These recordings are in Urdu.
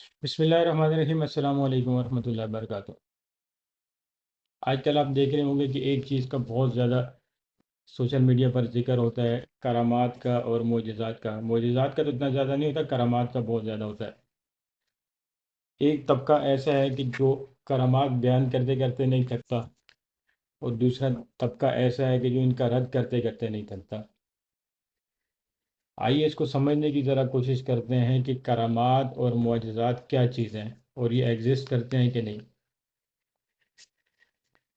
بسم اللہ الرحمن الرحیم، السلام علیکم ورحمۃ اللہ وبرکاتہ۔ آج کل آپ دیکھ رہے ہوں گے کہ ایک چیز کا بہت زیادہ سوشل میڈیا پر ذکر ہوتا ہے، کرامات کا اور معجزات کا۔ معجزات کا تو اتنا زیادہ نہیں ہوتا، کرامات کا بہت زیادہ ہوتا ہے۔ ایک طبقہ ایسا ہے کہ جو کرامات بیان کرتے کرتے نہیں تھکتا، اور دوسرا طبقہ ایسا ہے کہ جو ان کا رد کرتے کرتے نہیں تھکتا۔ آئیے اس کو سمجھنے کی ذرا کوشش کرتے ہیں کہ کرامات اور معجزات کیا چیز ہیں، اور یہ ایگزسٹ کرتے ہیں کہ نہیں۔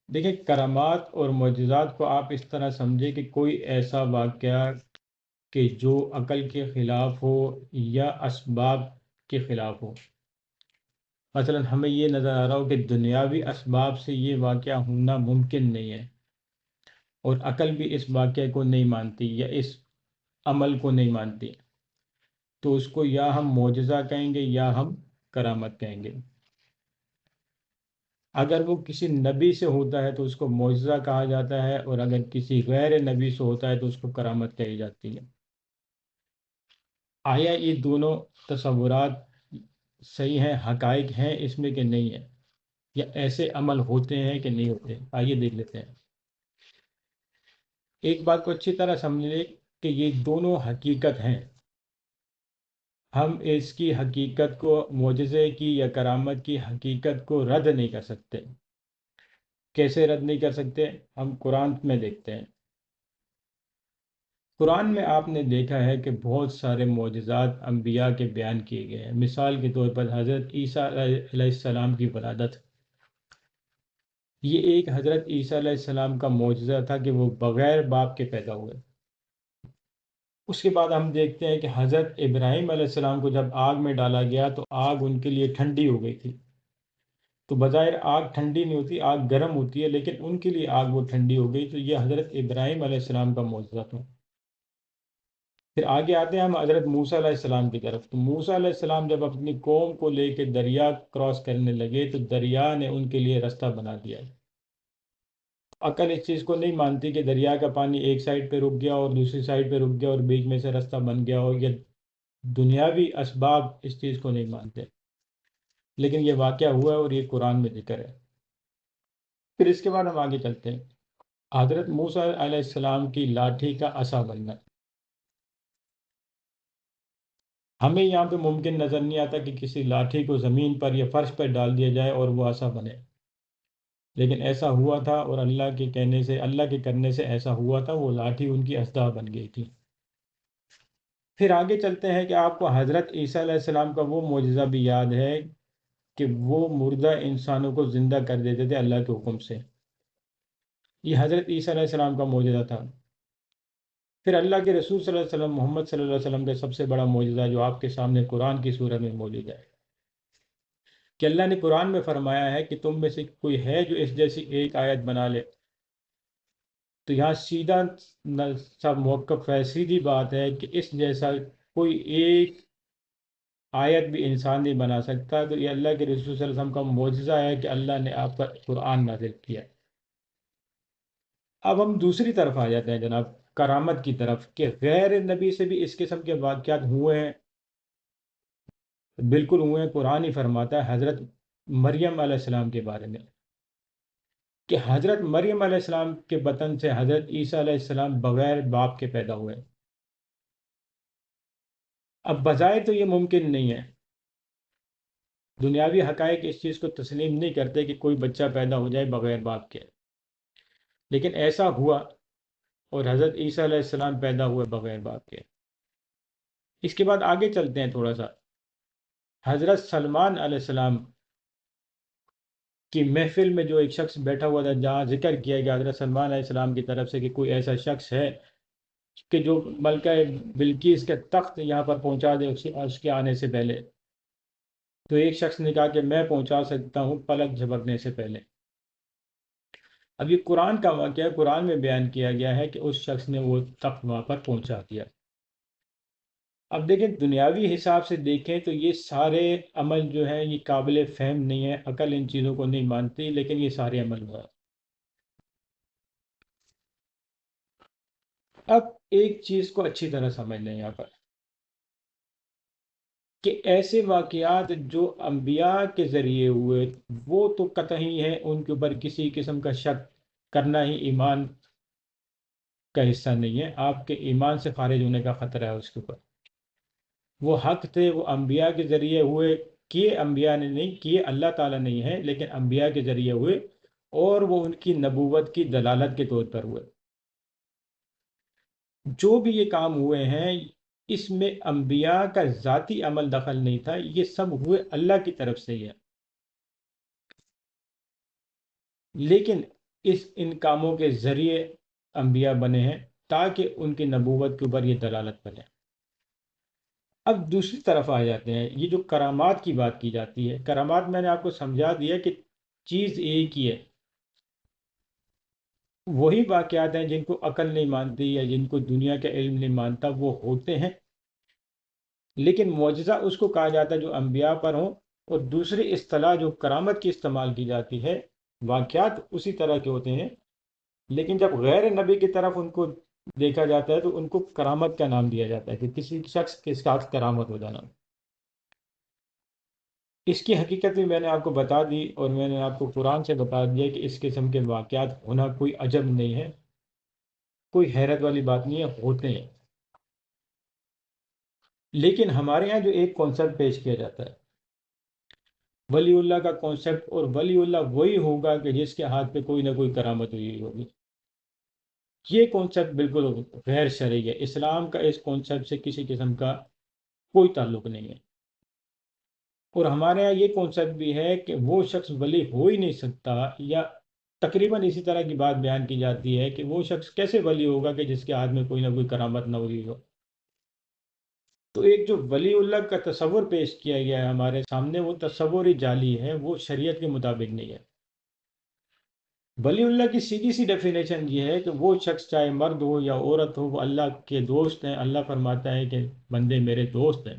دیکھیں، کرامات اور معجزات کو آپ اس طرح سمجھیں کہ کوئی ایسا واقعہ کہ جو عقل کے خلاف ہو یا اسباب کے خلاف ہو۔ مثلا ہمیں یہ نظر آ رہا ہو کہ دنیاوی اسباب سے یہ واقعہ ہونا ممکن نہیں ہے، اور عقل بھی اس واقعے کو نہیں مانتی یا اس عمل کو نہیں مانتی، تو اس کو یا ہم معجزہ کہیں گے یا ہم کرامت کہیں گے۔ اگر وہ کسی نبی سے ہوتا ہے تو اس کو معجزہ کہا جاتا ہے، اور اگر کسی غیر نبی سے ہوتا ہے تو اس کو کرامت کہی جاتی ہے۔ آیا یہ دونوں تصورات صحیح ہیں، حقائق ہیں اس میں کہ نہیں ہے، یا ایسے عمل ہوتے ہیں کہ نہیں ہوتے؟ آئیے دیکھ لیتے ہیں۔ ایک بات کو اچھی طرح سمجھ لیں کہ یہ دونوں حقیقت ہیں۔ ہم اس کی حقیقت کو، معجزے کی یا کرامت کی حقیقت کو رد نہیں کر سکتے۔ کیسے رد نہیں کر سکتے؟ ہم قرآن میں دیکھتے ہیں۔ قرآن میں آپ نے دیکھا ہے کہ بہت سارے معجزات انبیاء کے بیان کیے گئے ہیں۔ مثال کے طور پر حضرت عیسیٰ علیہ السلام کی ولادت، یہ ایک حضرت عیسیٰ علیہ السلام کا معجزہ تھا کہ وہ بغیر باپ کے پیدا ہوئے۔ اس کے بعد ہم دیکھتے ہیں کہ حضرت ابراہیم علیہ السلام کو جب آگ میں ڈالا گیا تو آگ ان کے لیے ٹھنڈی ہو گئی تھی۔ تو بظاہر آگ ٹھنڈی نہیں ہوتی، آگ گرم ہوتی ہے، لیکن ان کے لیے آگ وہ ٹھنڈی ہو گئی۔ تو یہ حضرت ابراہیم علیہ السلام کا معجزہ تھا۔ پھر آگے آتے ہیں ہم حضرت موسیٰ علیہ السلام کی طرف۔ تو موسیٰ علیہ السلام جب اپنی قوم کو لے کے دریا کراس کرنے لگے تو دریا نے ان کے لیے رستہ بنا دیا۔ عقل اس چیز کو نہیں مانتی کہ دریا کا پانی ایک سائڈ پہ رک گیا اور دوسری سائڈ پہ رک گیا اور بیچ میں سے رستہ بن گیا ہو، یا دنیاوی اسباب اس چیز کو نہیں مانتے، لیکن یہ واقعہ ہوا ہے اور یہ قرآن میں ذکر ہے۔ پھر اس کے بعد ہم آگے چلتے ہیں۔ حضرت موسیٰ علیہ السلام کی لاٹھی کا عصا بننا، ہمیں یہاں پہ ممکن نظر نہیں آتا کہ کسی لاٹھی کو زمین پر یا فرش پر ڈال دیا جائے اور وہ عصا بنے، لیکن ایسا ہوا تھا، اور اللہ کے کہنے سے، اللہ کے کرنے سے ایسا ہوا تھا، وہ لاٹھی ان کی اسدا بن گئی تھی۔ پھر آگے چلتے ہیں کہ آپ کو حضرت عیسیٰ علیہ السلام کا وہ معجزہ بھی یاد ہے کہ وہ مردہ انسانوں کو زندہ کر دیتے تھے اللہ کے حکم سے۔ یہ حضرت عیسیٰ علیہ السلام کا معجزہ تھا۔ پھر اللہ کے رسول صلی اللہ علیہ وسلم، محمد صلی اللہ علیہ وسلم کا سب سے بڑا معجزہ جو آپ کے سامنے قرآن کی صورت میں موجود ہے، کہ اللہ نے قرآن میں فرمایا ہے کہ تم میں سے کوئی ہے جو اس جیسی ایک آیت بنا لے۔ تو یہاں سیدھا سب موقف ہے، سیدھی بات ہے کہ اس جیسا کوئی ایک آیت بھی انسان نہیں بنا سکتا۔ تو یہ اللہ کے رسول صلی اللہ علیہ وسلم کا معجزہ ہے کہ اللہ نے آپ پر قرآن نازل کیا۔ اب ہم دوسری طرف آ جاتے ہیں جناب، کرامت کی طرف، کہ غیر نبی سے بھی اس قسم کے واقعات ہوئے ہیں۔ بالکل ہوئے ہیں، قرآن ہی فرماتا ہے حضرت مریم علیہ السلام کے بارے میں، کہ حضرت مریم علیہ السلام کے بطن سے حضرت عیسیٰ علیہ السلام بغیر باپ کے پیدا ہوئے۔ اب بظاہر تو یہ ممکن نہیں ہے، دنیاوی حقائق اس چیز کو تسلیم نہیں کرتے کہ کوئی بچہ پیدا ہو جائے بغیر باپ کے، لیکن ایسا ہوا، اور حضرت عیسیٰ علیہ السلام پیدا ہوئے بغیر باپ کے۔ اس کے بعد آگے چلتے ہیں تھوڑا سا۔ حضرت سلمان علیہ السلام کی محفل میں جو ایک شخص بیٹھا ہوا تھا، جہاں ذکر کیا گیا حضرت سلمان علیہ السلام کی طرف سے کہ کوئی ایسا شخص ہے کہ جو ملکہ بلقیس کے تخت یہاں پر پہنچا دے اس کے آنے سے پہلے۔ تو ایک شخص نے کہا کہ میں پہنچا سکتا ہوں پلک جھپکنے سے پہلے۔ اب یہ قرآن کا واقعہ ہے، قرآن میں بیان کیا گیا ہے کہ اس شخص نے وہ تخت وہاں پر پہنچا دیا۔ اب دیکھیں، دنیاوی حساب سے دیکھیں تو یہ سارے عمل جو ہیں یہ قابل فہم نہیں ہے، عقل ان چیزوں کو نہیں مانتی، لیکن یہ سارے عمل ہوا۔ اب ایک چیز کو اچھی طرح سمجھ لیں یہاں پر، کہ ایسے واقعات جو انبیاء کے ذریعے ہوئے وہ تو قطعی ہے، ان کے اوپر کسی قسم کا شک کرنا ہی ایمان کا حصہ نہیں ہے، آپ کے ایمان سے خارج ہونے کا خطرہ ہے اس کے اوپر۔ وہ حق تھے، وہ انبیاء کے ذریعے ہوئے، کیے انبیاء نے نہیں کیے، اللہ تعالیٰ نہیں ہے، لیکن انبیاء کے ذریعے ہوئے، اور وہ ان کی نبوت کی دلالت کے طور پر ہوئے۔ جو بھی یہ کام ہوئے ہیں اس میں انبیاء کا ذاتی عمل دخل نہیں تھا، یہ سب ہوئے اللہ کی طرف سے ہی ہے، لیکن ان کاموں کے ذریعے انبیاء بنے ہیں تاکہ ان کی نبوت کے اوپر یہ دلالت بنے۔ اب دوسری طرف آ جاتے ہیں، یہ جو کرامات کی بات کی جاتی ہے، کرامات میں نے آپ کو سمجھا دیا کہ چیز ایک ہی ہے، وہی واقعات ہیں جن کو عقل نہیں مانتی یا جن کو دنیا کا علم نہیں مانتا وہ ہوتے ہیں، لیکن معجزہ اس کو کہا جاتا ہے جو انبیاء پر ہوں، اور دوسری اصطلاح جو کرامت کی استعمال کی جاتی ہے، واقعات اسی طرح کے ہوتے ہیں، لیکن جب غیر نبی کی طرف ان کو دیکھا جاتا ہے تو ان کو کرامت کا نام دیا جاتا ہے، کہ کسی شخص کے ساتھ کرامت ہو جانا۔ اس کی حقیقت بھی میں نے آپ کو بتا دی، اور میں نے آپ کو قرآن سے بتا دیا کہ اس قسم کے واقعات ہونا کوئی عجب نہیں ہے، کوئی حیرت والی بات نہیں ہے، ہوتے ہیں۔ لیکن ہمارے ہاں جو ایک کانسیپٹ پیش کیا جاتا ہے ولی اللہ کا کانسیپٹ، اور ولی اللہ وہی ہوگا کہ جس کے ہاتھ پہ کوئی نہ کوئی کرامت ہوئی ہوگی، یہ کانسیپٹ بالکل غیر شرعی ہے، اسلام کا اس کانسیپٹ سے کسی قسم کا کوئی تعلق نہیں ہے۔ اور ہمارے یہاں یہ کانسیپٹ بھی ہے کہ وہ شخص ولی ہو ہی نہیں سکتا، یا تقریباً اسی طرح کی بات بیان کی جاتی ہے کہ وہ شخص کیسے ولی ہوگا کہ جس کے ہاتھ میں کوئی نہ کوئی کرامت نہ ہوئی ہو۔ تو ایک جو ولی اللہ کا تصور پیش کیا گیا ہے ہمارے سامنے، وہ تصور ہی جعلی ہے، وہ شریعت کے مطابق نہیں ہے۔ ولی اللہ کی سیدھی سی ڈیفینیشن یہ ہے کہ وہ شخص چاہے مرد ہو یا عورت ہو، وہ اللہ کے دوست ہیں، اللہ فرماتا ہے کہ بندے میرے دوست ہیں۔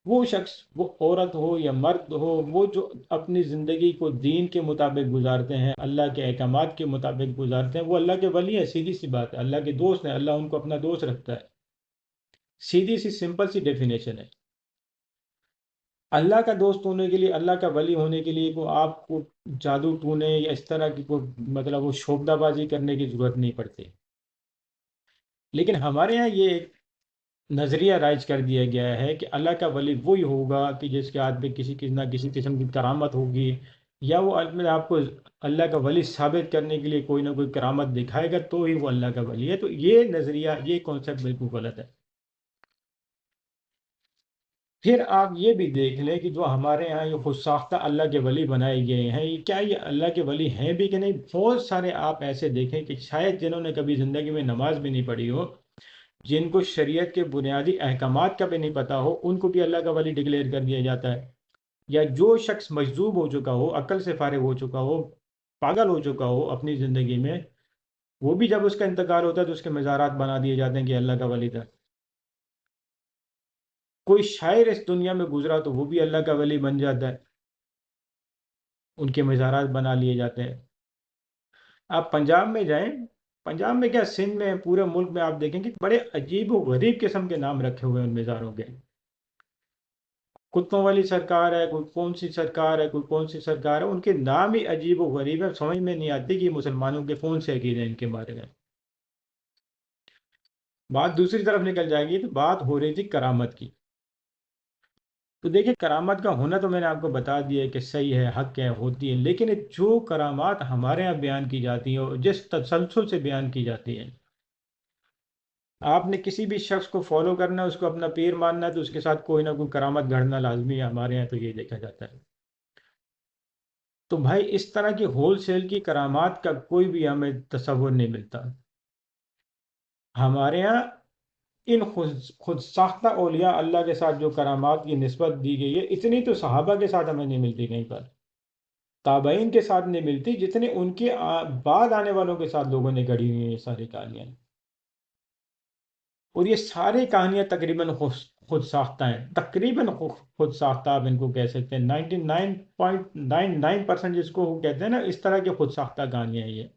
وہ شخص، وہ عورت ہو یا مرد ہو، وہ جو اپنی زندگی کو دین کے مطابق گزارتے ہیں، اللہ کے احکامات کے مطابق گزارتے ہیں، وہ اللہ کے ولی ہیں، سیدھی سی بات ہے، اللہ کے دوست ہیں، اللہ ان کو اپنا دوست رکھتا ہے۔ سیدھی سی سمپل سی ڈیفینیشن ہے۔ اللہ کا دوست ہونے کے لیے، اللہ کا ولی ہونے کے لیے کو آپ کو جادو ٹونے یا اس طرح کی کوئی مطلب وہ شوبدہ بازی کرنے کی ضرورت نہیں پڑتی۔ لیکن ہمارے ہاں یہ ایک نظریہ رائج کر دیا گیا ہے کہ اللہ کا ولی وہی ہوگا کہ جس کے ہاتھ میں کسی نہ کسی قسم کی کرامت ہوگی، یا وہ اپنے آپ کو اللہ کا ولی ثابت کرنے کے لیے کوئی نہ کوئی کرامت دکھائے گا تو ہی وہ اللہ کا ولی ہے۔ تو یہ نظریہ، یہ کانسیپٹ بالکل غلط ہے۔ پھر آپ یہ بھی دیکھ لیں کہ جو ہمارے ہاں یہ خود ساختہ اللہ کے ولی بنائے گئے ہیں، یہ کیا یہ اللہ کے ولی ہیں بھی کہ نہیں؟ بہت سارے آپ ایسے دیکھیں کہ شاید جنہوں نے کبھی زندگی میں نماز بھی نہیں پڑھی ہو، جن کو شریعت کے بنیادی احکامات کا بھی نہیں پتا ہو، ان کو بھی اللہ کا ولی ڈکلیئر کر دیا جاتا ہے۔ یا جو شخص مجذوب ہو چکا ہو، عقل سے فارغ ہو چکا ہو، پاگل ہو چکا ہو اپنی زندگی میں، وہ بھی جب اس کا انتقال ہوتا ہے تو اس کے مزارات بنا دیے جاتے ہیں کہ اللہ کا ولی تھا۔ کوئی شاعر اس دنیا میں گزرا تو وہ بھی اللہ کا ولی بن جاتا ہے، ان کے مزارات بنا لیے جاتے ہیں۔ آپ پنجاب میں جائیں، پنجاب میں کیا سندھ میں، پورے ملک میں آپ دیکھیں کہ بڑے عجیب و غریب قسم کے نام رکھے ہوئے ہیں ان مزاروں کے۔ کتوں والی سرکار ہے، کوئی کون سی سرکار ہے، کوئی کون سی سرکار ہے، ان کے نام ہی عجیب و غریب ہے، سمجھ میں نہیں آتی کہ یہ مسلمانوں کے کون سے عقیدے ہیں ان کے بارے میں۔ بات دوسری طرف نکل جائے گی تو بات ہو رہی تھی کرامت کی۔ تو دیکھیں کرامت کا ہونا تو میں نے آپ کو بتا دیا ہے کہ صحیح ہے، حق ہے، ہوتی ہے، لیکن جو کرامات ہمارے یہاں بیان کی جاتی ہیں اور جس تسلسل سے بیان کی جاتی ہیں، آپ نے کسی بھی شخص کو فالو کرنا ہے، اس کو اپنا پیر ماننا ہے، تو اس کے ساتھ کوئی نہ کوئی کرامت گھڑنا لازمی ہے، ہمارے یہاں تو یہ دیکھا جاتا ہے۔ تو بھائی اس طرح کی ہول سیل کی کرامات کا کوئی بھی ہمیں تصور نہیں ملتا ہمارے ہاں۔ ان خود ساختہ اولیاء اللہ کے ساتھ جو کرامات کی نسبت دی گئی ہے، اتنی تو صحابہ کے ساتھ ہمیں نہیں ملتی کہیں پر، تابعین کے ساتھ نہیں ملتی، جتنے ان کے بعد آنے والوں کے ساتھ لوگوں نے گڑھی ہوئی ہیں یہ ساری کہانیاں۔ اور یہ ساری کہانیاں تقریباً خود ساختہ ہیں، تقریباً خود ساختہ آپ ان کو کہہ سکتے ہیں، 99.99% جس کو وہ کہتے ہیں نا، اس طرح کی خود ساختہ کہانیاں ہیں یہ،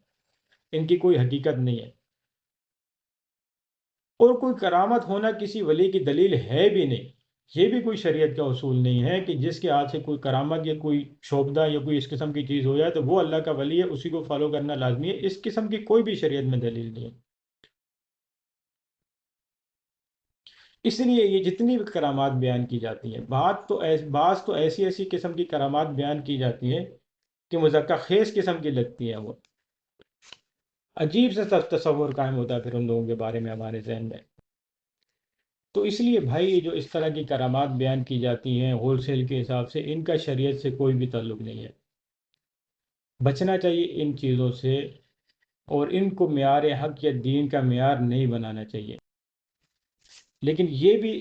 ان کی کوئی حقیقت نہیں ہے۔ اور کوئی کرامت ہونا کسی ولی کی دلیل ہے بھی نہیں۔ یہ بھی کوئی شریعت کا اصول نہیں ہے کہ جس کے ہاتھ سے کوئی کرامت یا کوئی شوبدہ یا کوئی اس قسم کی چیز ہو جائے تو وہ اللہ کا ولی ہے، اسی کو فالو کرنا لازمی ہے۔ اس قسم کی کوئی بھی شریعت میں دلیل نہیں ہے۔ اس لیے یہ جتنی بھی کرامات بیان کی جاتی ہیں، بعض تو ایسی ایسی قسم کی کرامات بیان کی جاتی ہیں کہ مذکر خیز قسم کی لگتی ہیں، وہ عجیب سے تصور قائم ہوتا ہے پھر ان لوگوں کے بارے میں ہمارے ذہن میں۔ تو اس لیے بھائی یہ جو اس طرح کی کرامات بیان کی جاتی ہیں ہول سیل کے حساب سے، ان کا شریعت سے کوئی بھی تعلق نہیں ہے۔ بچنا چاہیے ان چیزوں سے، اور ان کو معیار حق یا دین کا معیار نہیں بنانا چاہیے۔ لیکن یہ بھی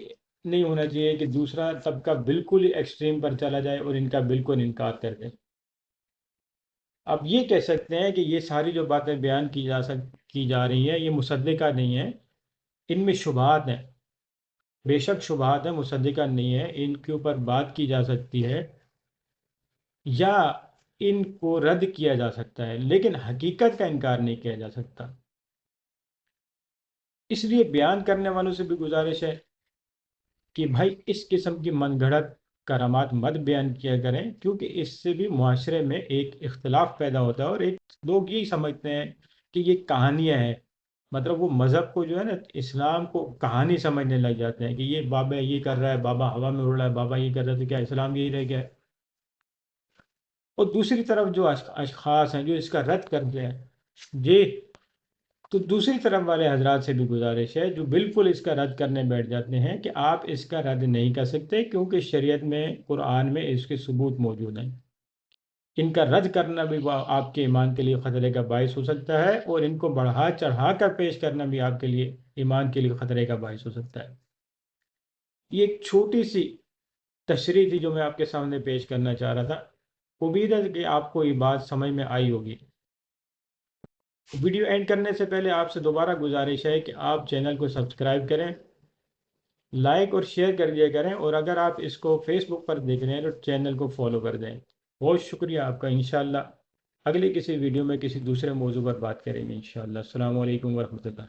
نہیں ہونا چاہیے کہ دوسرا طبقہ بالکل ہی ایکسٹریم پر چلا جائے اور ان کا بالکل انکار کر دے۔ اب یہ کہہ سکتے ہیں کہ یہ ساری جو باتیں بیان کی جا رہی ہیں یہ مصدقہ نہیں ہیں، ان میں شبہات ہیں، بے شک شبہات ہیں، مصدقہ نہیں ہے، ان کے اوپر بات کی جا سکتی ہے یا ان کو رد کیا جا سکتا ہے، لیکن حقیقت کا انکار نہیں کیا جا سکتا۔ اس لیے بیان کرنے والوں سے بھی گزارش ہے کہ بھائی اس قسم کی من گھڑت کرامات مت بیان کیا کریں، کیونکہ اس سے بھی معاشرے میں ایک اختلاف پیدا ہوتا ہے، اور ایک لوگ یہی سمجھتے ہیں کہ یہ کہانیاں ہیں، مطلب وہ مذہب کو جو ہے نا، اسلام کو کہانی سمجھنے لگ جاتے ہیں کہ یہ بابا یہ کر رہا ہے، بابا ہوا میں اڑ رہا ہے، بابا یہ کر رہا ہے، تو کیا اسلام یہی رہ گیا ہے؟ اور دوسری طرف جو اشخاص ہیں جو اس کا رد کرتے ہیں، یہ تو دوسری طرف والے حضرات سے بھی گزارش ہے جو بالکل اس کا رد کرنے بیٹھ جاتے ہیں کہ آپ اس کا رد نہیں کر سکتے، کیونکہ شریعت میں، قرآن میں اس کے ثبوت موجود ہیں۔ ان کا رد کرنا بھی آپ کے ایمان کے لیے خطرے کا باعث ہو سکتا ہے، اور ان کو بڑھا چڑھا کر پیش کرنا بھی آپ کے لیے ایمان کے لیے خطرے کا باعث ہو سکتا ہے۔ یہ ایک چھوٹی سی تشریح تھی جو میں آپ کے سامنے پیش کرنا چاہ رہا تھا۔ امید ہے کہ آپ کو یہ بات سمجھ میں آئی ہوگی۔ ویڈیو اینڈ کرنے سے پہلے آپ سے دوبارہ گزارش ہے کہ آپ چینل کو سبسکرائب کریں، لائک اور شیئر کر دیا کریں، اور اگر آپ اس کو فیس بک پر دیکھ رہے ہیں تو چینل کو فالو کر دیں۔ بہت شکریہ آپ کا۔ انشاءاللہ اگلی کسی ویڈیو میں کسی دوسرے موضوع پر بات کریں گے انشاءاللہ۔ السلام علیکم ورحمۃ اللہ۔